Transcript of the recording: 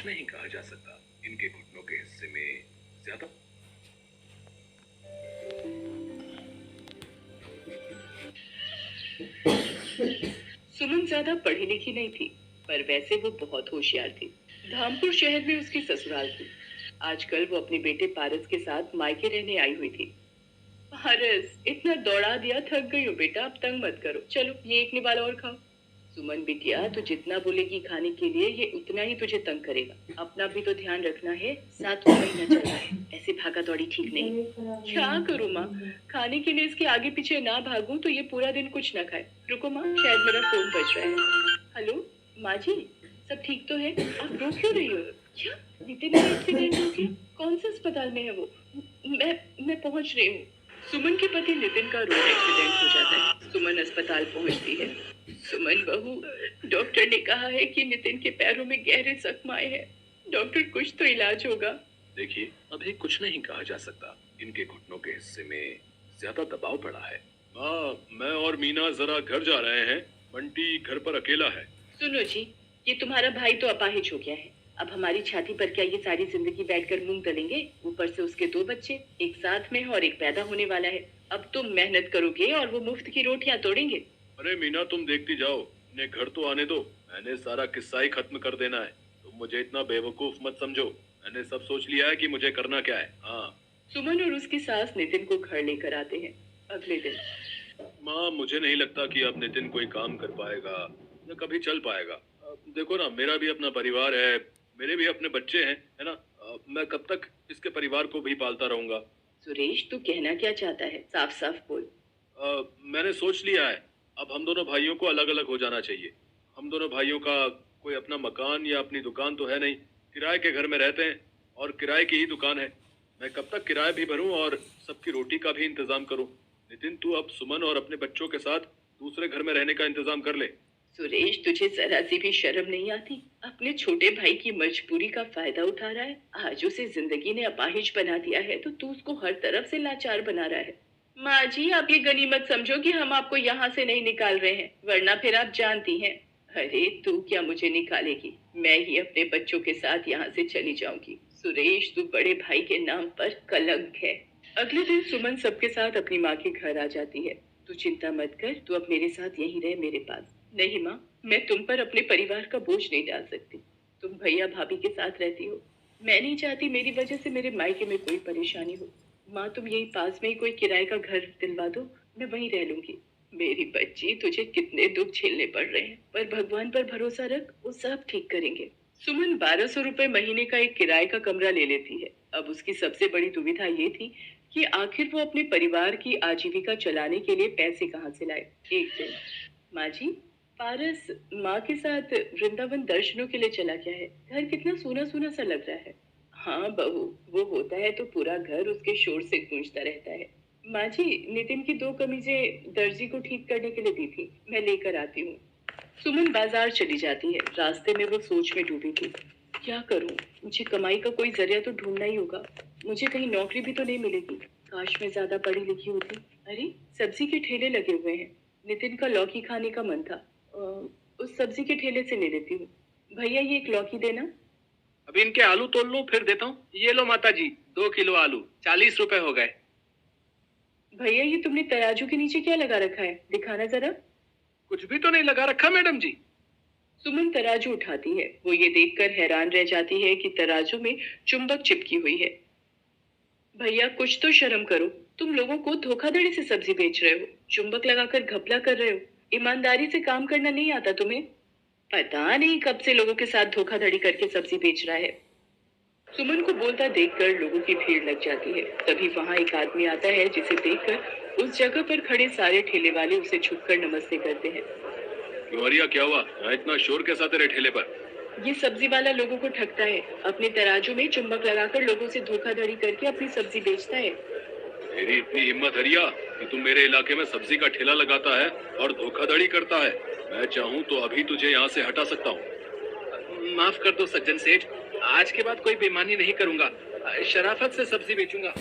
कुछ नहीं कहा जा सकता। इनके घुटनों के हिस्से में ज्यादा। सुमन ज्यादा पढ़ी लिखी नहीं थी, पर वैसे वो बहुत होशियार थी। धामपुर शहर में उसकी ससुराल थी। आजकल वो अपने बेटे पारस के साथ मायके रहने आई हुई थी। पारस, इतना दौड़ा दिया, थक गई हो बेटा, अब तंग मत करो, चलो ये एक निवाला और खाओ। सुमन बिटिया, तू जितना बोलेगी खाने के लिए ये उतना ही तुझे तंग करेगा। अपना भी तो ध्यान रखना है, 7वां महीना चल रहा है, ऐसे भागा दौड़ी ठीक नहीं। क्या करूँ माँ, खाने के लिए इसके आगे पीछे ना भागूं तो ये पूरा दिन कुछ ना खाए। रुको माँ, शायद मेरा फोन बज रहा है। हेलो माँ जी, सब ठीक तो है? आप रो क्यों रही हो? क्या नितिन का एक्सीडेंट हो गया? कौन से अस्पताल में है वो? मैं पहुंच रही हूँ। सुमन के पति नितिन का रोड एक्सीडेंट हो जाता है। सुमन अस्पताल पहुंचती है। सुमन बहू, डॉक्टर ने कहा है कि नितिन के पैरों में गहरे जख्म आए हैं। डॉक्टर, कुछ तो इलाज होगा। देखिए, अभी कुछ नहीं कहा जा सकता। इनके घुटनों के हिस्से में ज्यादा दबाव पड़ा है। माँ, मैं और मीना जरा घर जा रहे हैं। बंटी घर पर अकेला है। सुनो जी, ये तुम्हारा भाई तो अपाहिज हो गया है। अब हमारी छाती पर क्या ये सारी जिंदगी बैठकर मूंग दलेंगे? ऊपर से उसके 2 बच्चे, एक साथ में है और एक पैदा होने वाला है। अब तुम मेहनत करोगे और वो मुफ्त की रोटियां तोड़ेंगे। अरे मीना, तुम देखती जाओ, इन्हें घर तो आने दो। मैंने सारा किस्सा ही खत्म कर देना है। तुम मुझे इतना बेवकूफ मत समझो। मैंने सब सोच लिया है कि मुझे करना क्या है। हाँ। सुमन और उसकी सास नितिन को घर लेकर आते हैं। अगले दिन। माँ, मुझे नहीं लगता कि अब नितिन कोई काम कर पाएगा या कभी चल पाएगा। देखो ना, मेरा भी अपना परिवार है, मेरे भी अपने बच्चे हैं, है ना। मैं कब तक इसके परिवार को भी पालता रहूंगा। सुरेश, तू कहना क्या चाहता है? साफ साफ बोल। मैंने सोच लिया है, अब हम दोनों भाइयों को अलग अलग हो जाना चाहिए। हम दोनों भाइयों का कोई अपना मकान या अपनी दुकान तो है नहीं। किराए के घर में रहते हैं और किराए की ही दुकान है। मैं कब तक किराया भी भरूं और सबकी रोटी का भी इंतजाम करूं। नितिन, तू अब सुमन और अपने बच्चों के साथ दूसरे घर में रहने का इंतजाम कर ले। सुरेश, तुझे जरा सी भी शर्म नहीं आती? अपने छोटे भाई की मजबूरी का फायदा उठा रहा है। आज उसे जिंदगी ने अपाहिज बना दिया है तो तू उसको हर तरफ से लाचार बना रहा है। माँ जी, आप ये गनीमत समझो कि हम आपको यहाँ से नहीं निकाल रहे हैं, वरना फिर आप जानती हैं। अरे तू क्या मुझे निकालेगी? मैं ही अपने बच्चों के साथ यहाँ से चली जाऊंगी। सुरेश, तू बड़े भाई के नाम पर कलंक है। अगले दिन सुमन सबके साथ अपनी माँ के घर आ जाती है। तू चिंता मत कर, तू अब मेरे साथ यहीं रह मेरे पास। नहीं माँ, मैं तुम पर अपने परिवार का बोझ नहीं डाल सकती। तुम भैया भाभी के साथ रहती हो। मैं नहीं चाहती मेरी वजह से मेरे मायके में कोई परेशानी हो। माँ, तुम यही पास में ही कोई किराए का घर दिलवा दो, मैं वहीं रह लूंगी। मेरी बच्ची, तुझे कितने दुख झेलने पड़ रहे हैं, पर भगवान पर भरोसा रख, वो सब ठीक करेंगे। सुमन 1200 रुपए महीने का एक किराए का कमरा ले लेती है। अब उसकी सबसे बड़ी दुविधा ये थी कि आखिर वो अपने परिवार की आजीविका चलाने के लिए पैसे कहाँ से लाए। एक दिन, माँ जी, पारस माँ के साथ वृंदावन दर्शनों के लिए चला गया है। घर कितना सूना सूना सा लग रहा है। हाँ बहू, वो होता है तो पूरा घर उसके शोर से गूंजता रहता है। माँ जी, नितिन की 2 कमीजें दर्जी को ठीक करने के लिए दी थी, मैं लेकर आती हूँ। सुमन बाजार चली जाती है। रास्ते में वो सोच में डूबी थी। क्या करूं? मुझे कमाई का कोई जरिया तो ढूंढना ही होगा। मुझे कहीं नौकरी भी तो नहीं मिलेगी। काश मैं ज्यादा पढ़ी लिखी होती। अरे, सब्जी के ठेले लगे हुए हैं। नितिन का लौकी खाने का मन था। उस सब्जी के ठेले से ले लेती हूँ। भैया, ये एक लौकी देना। अभी इनके आलू तोल लूं फिर देता हूँ। ये लो माता जी, 2 किलो आलू, 40 रुपए हो गए। भैया, ये तुमने तराजू के नीचे क्या लगा रखा है? दिखाना जरा। कुछ भी तो नहीं लगा रखा मैडम जी। सुमन तराजू उठाती है। वो ये देखकर हैरान रह जाती है कि तराजू में चुंबक चिपकी हुई है। भैया, कुछ तो शर्म करो। तुम लोगों को धोखाधड़ी से सब्जी बेच रहे हो, चुंबक लगाकर घपला कर रहे हो। ईमानदारी से काम करना नहीं आता तुम्हें? पता नहीं कब से लोगों के साथ धोखाधड़ी करके सब्जी बेच रहा है। सुमन को बोलता देखकर लोगों की भीड़ लग जाती है। तभी वहां एक आदमी आता है जिसे देखकर उस जगह पर खड़े सारे ठेले वाले उसे झुककर नमस्ते करते हैं। क्यों रिया, क्या हुआ? यहाँ इतना शोर कैसा तेरे ठेले पर? ये सब्जी वाला लोगों को ठगता है। अपने तराजू में चुंबक लगाकर लोगों से धोखाधड़ी करके अपनी सब्जी बेचता है। तेरी इतनी हिम्मत है रिया कि तुम मेरे इलाके में सब्जी का ठेला लगाता है और धोखाधड़ी करता है। मैं चाहूँ तो अभी तुझे यहाँ से हटा सकता हूँ। माफ कर दो सज्जन सेठ, आज के बाद कोई बेईमानी नहीं करूंगा। शराफत से सब्जी बेचूंगा।